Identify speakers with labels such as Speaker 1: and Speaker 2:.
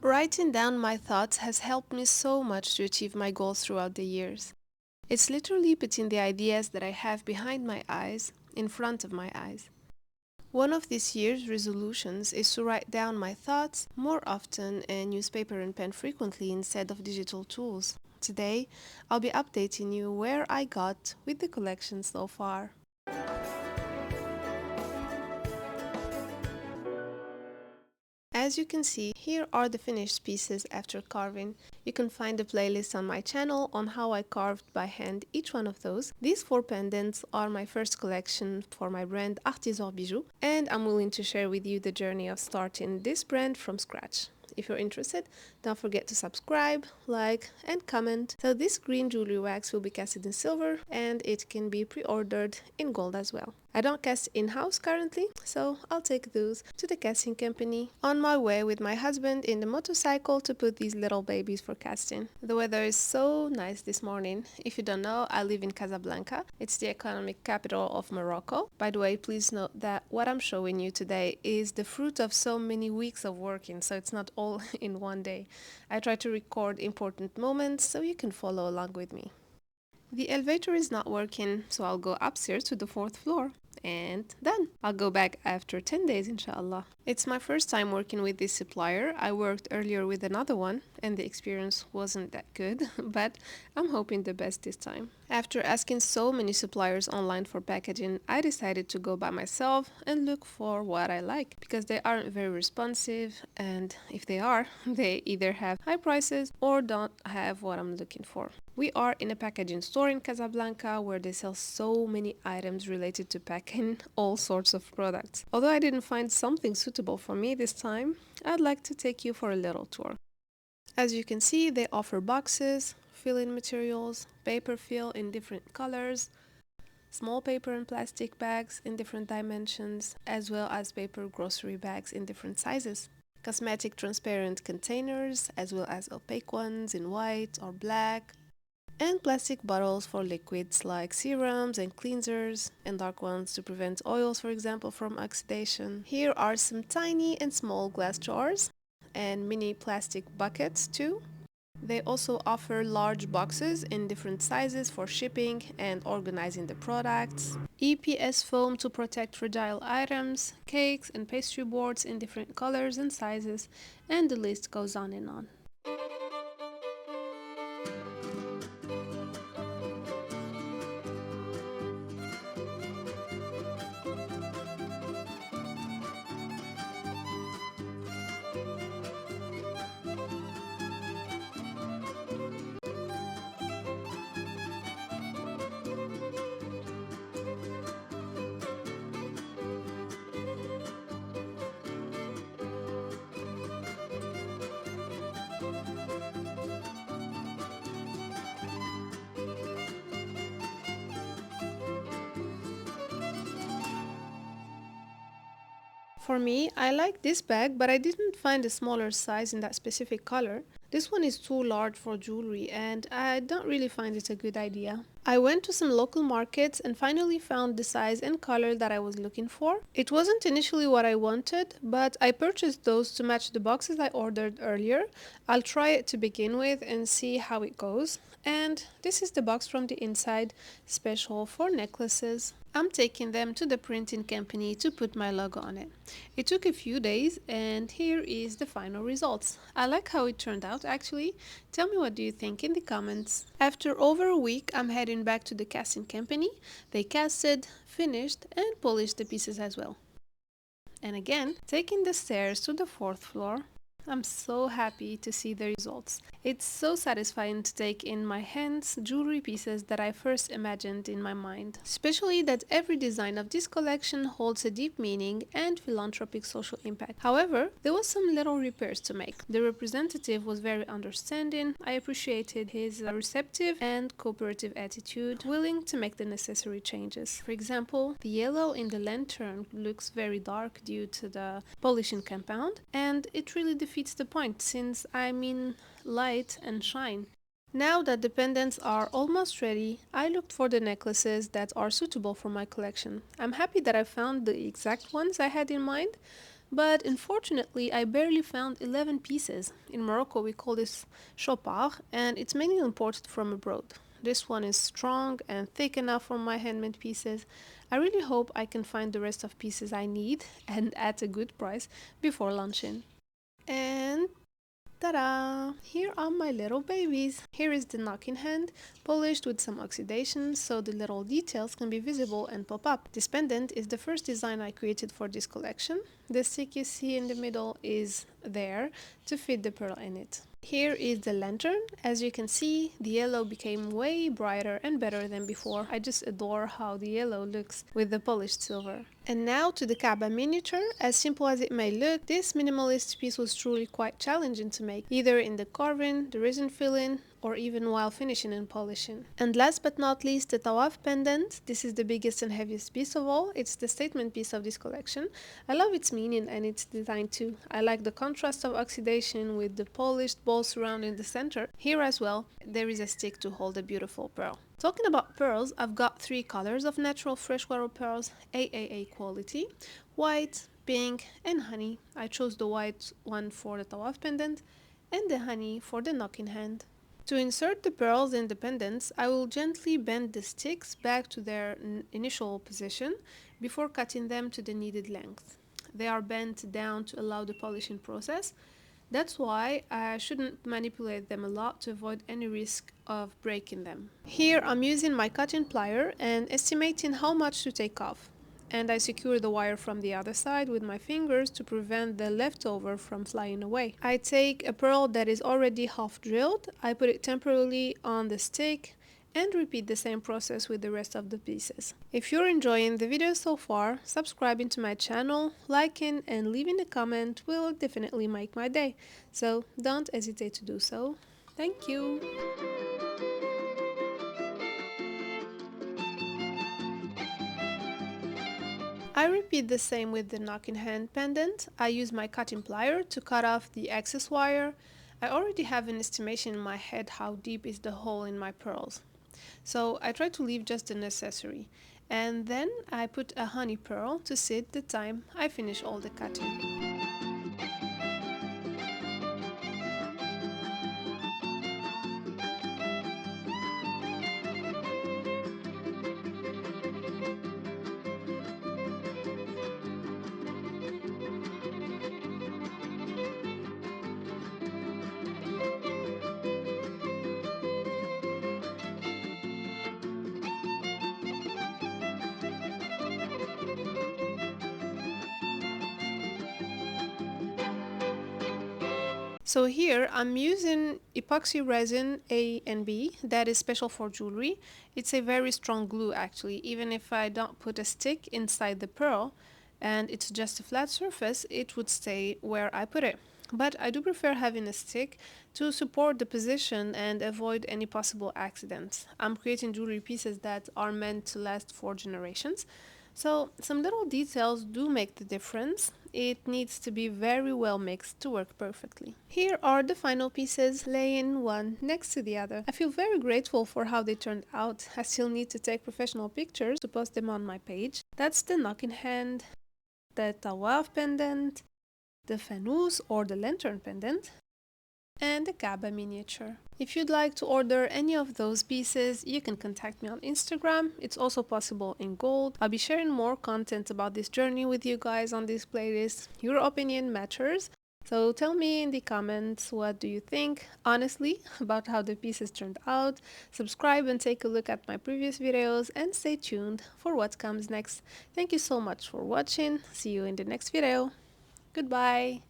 Speaker 1: Writing down my thoughts has helped me so much to achieve my goals throughout the years. It's literally putting the ideas that I have behind my eyes in front of my eyes. One of this year's resolutions is to write down my thoughts more often and use paper and pen frequently instead of digital tools. Today, I'll be updating you where I got with the collection so far. As you can see, here are the finished pieces after carving. You can find a playlist on my channel on how I carved by hand each one of those. These 4 pendants are my first collection for my brand Artis'or Bijoux, and I'm willing to share with you the journey of starting this brand from scratch. If you're interested, don't forget to subscribe, like, and comment. So this green jewelry wax will be casted in silver and it can be pre-ordered in gold as well. I don't cast in-house currently, so I'll take those to the casting company on my way with my husband in the motorcycle to put these little babies for casting. The weather is so nice this morning. If you don't know, I live in Casablanca. It's the economic capital of Morocco. By the way, please note that what I'm showing you today is the fruit of so many weeks of working, so it's not all in one day. I try to record important moments so you can follow along with me. The elevator is not working, so I'll go upstairs to the 4th floor. And done. I'll go back after 10 days, inshallah. It's my first time working with this supplier. I worked earlier with another one, and the experience wasn't that good, but I'm hoping the best this time. After asking so many suppliers online for packaging, I decided to go by myself and look for what I like, because they aren't very responsive, and if they are, they either have high prices or don't have what I'm looking for. We are in a packaging store in Casablanca where they sell so many items related to packing, all sorts of products. Although I didn't find something suitable for me this time, I'd like to take you for a little tour. As you can see, they offer boxes, fill-in materials, paper fill in different colors, small paper and plastic bags in different dimensions, as well as paper grocery bags in different sizes. Cosmetic transparent containers, as well as opaque ones in white or black, and plastic bottles for liquids like serums and cleansers, and dark ones to prevent oils, for example, from oxidation. Here are some tiny and small glass jars and mini plastic buckets too. They also offer large boxes in different sizes for shipping and organizing the products, EPS foam to protect fragile items, cakes and pastry boards in different colors and sizes, and the list goes on and on. For me, I like this bag, but I didn't find a smaller size in that specific color. This one is too large for jewelry and I don't really find it a good idea. I went to some local markets and finally found the size and color that I was looking for. It wasn't initially what I wanted, but I purchased those to match the boxes I ordered earlier. I'll try it to begin with and see how it goes. And this is the box from the inside, special for necklaces. I'm taking them to the printing company to put my logo on it. It took a few days and here is the final results. I like how it turned out actually. Tell me what do you think in the comments. After over a week, I'm heading back to the casting company. They casted, finished and polished the pieces as well. And again, taking the stairs to the 4th floor, I'm so happy to see the results. It's so satisfying to take in my hands jewelry pieces that I first imagined in my mind. Especially that every design of this collection holds a deep meaning and philanthropic social impact. However, there was some little repairs to make. The representative was very understanding. I appreciated his receptive and cooperative attitude, willing to make the necessary changes. For example, the yellow in the lantern looks very dark due to the polishing compound, and it really defeats the point since I mean light and shine. Now that the pendants are almost ready, I looked for the necklaces that are suitable for my collection. I'm happy that I found the exact ones I had in mind, but unfortunately I barely found 11 pieces. In Morocco we call this chopard, and it's mainly imported from abroad. This one is strong and thick enough for my handmade pieces. I really hope I can find the rest of pieces I need and at a good price before launching. And ta-da! Here are my little babies. Here is the knocking hand, polished with some oxidation so the little details can be visible and pop up. This pendant is the first design I created for this collection. The stick you see in the middle is there to fit the pearl in it. Here is the lantern. As you can see, the yellow became way brighter and better than before. I just adore how the yellow looks with the polished silver. And now to the Kaaba miniature. As simple as it may look, this minimalist piece was truly quite challenging to make, either in the carving, the resin filling, or even while finishing and polishing. And last but not least, the Tawaf pendant. This is the biggest and heaviest piece of all. It's the statement piece of this collection. I love its meaning and its design too. I like the contrast of oxidation with the polished ball surrounding the center. Here as well, there is a stick to hold a beautiful pearl. Talking about pearls, I've got 3 colors of natural freshwater pearls, AAA quality: white, pink, and honey. I chose the white one for the Tawaf pendant and the honey for the knocking hand. To insert the pearls in the pendants, I will gently bend the sticks back to their initial position before cutting them to the needed length. They are bent down to allow the polishing process. That's why I shouldn't manipulate them a lot to avoid any risk of breaking them. Here I'm using my cutting plier and estimating how much to take off. And I secure the wire from the other side with my fingers to prevent the leftover from flying away. I take a pearl that is already half drilled, I put it temporarily on the stick, and repeat the same process with the rest of the pieces. If you're enjoying the video so far, subscribing to my channel, liking and leaving a comment will definitely make my day, so don't hesitate to do so. Thank you! I repeat the same with the knocking hand pendant. I use my cutting plier to cut off the excess wire. I already have an estimation in my head how deep is the hole in my pearls, so I try to leave just the necessary. And then I put a honey pearl to sit the time I finish all the cutting. So here I'm using epoxy resin A and B that is special for jewelry. It's a very strong glue actually. Even if I don't put a stick inside the pearl and it's just a flat surface, it would stay where I put it. But I do prefer having a stick to support the position and avoid any possible accidents. I'm creating jewelry pieces that are meant to last for generations. So some little details do make the difference. It needs to be very well mixed to work perfectly. Here are the final pieces laying one next to the other. I feel very grateful for how they turned out. I still need to take professional pictures to post them on my page. That's the knocking hand, the tawaf pendant, the fanous or the lantern pendant, and the Kaaba miniature. If you'd like to order any of those pieces, you can contact me on Instagram. It's also possible in gold. I'll be sharing more content about this journey with you guys on this playlist. Your opinion matters, so tell me in the comments what do you think, honestly, about how the pieces turned out. Subscribe and take a look at my previous videos and stay tuned for what comes next. Thank you so much for watching. See you in the next video. Goodbye.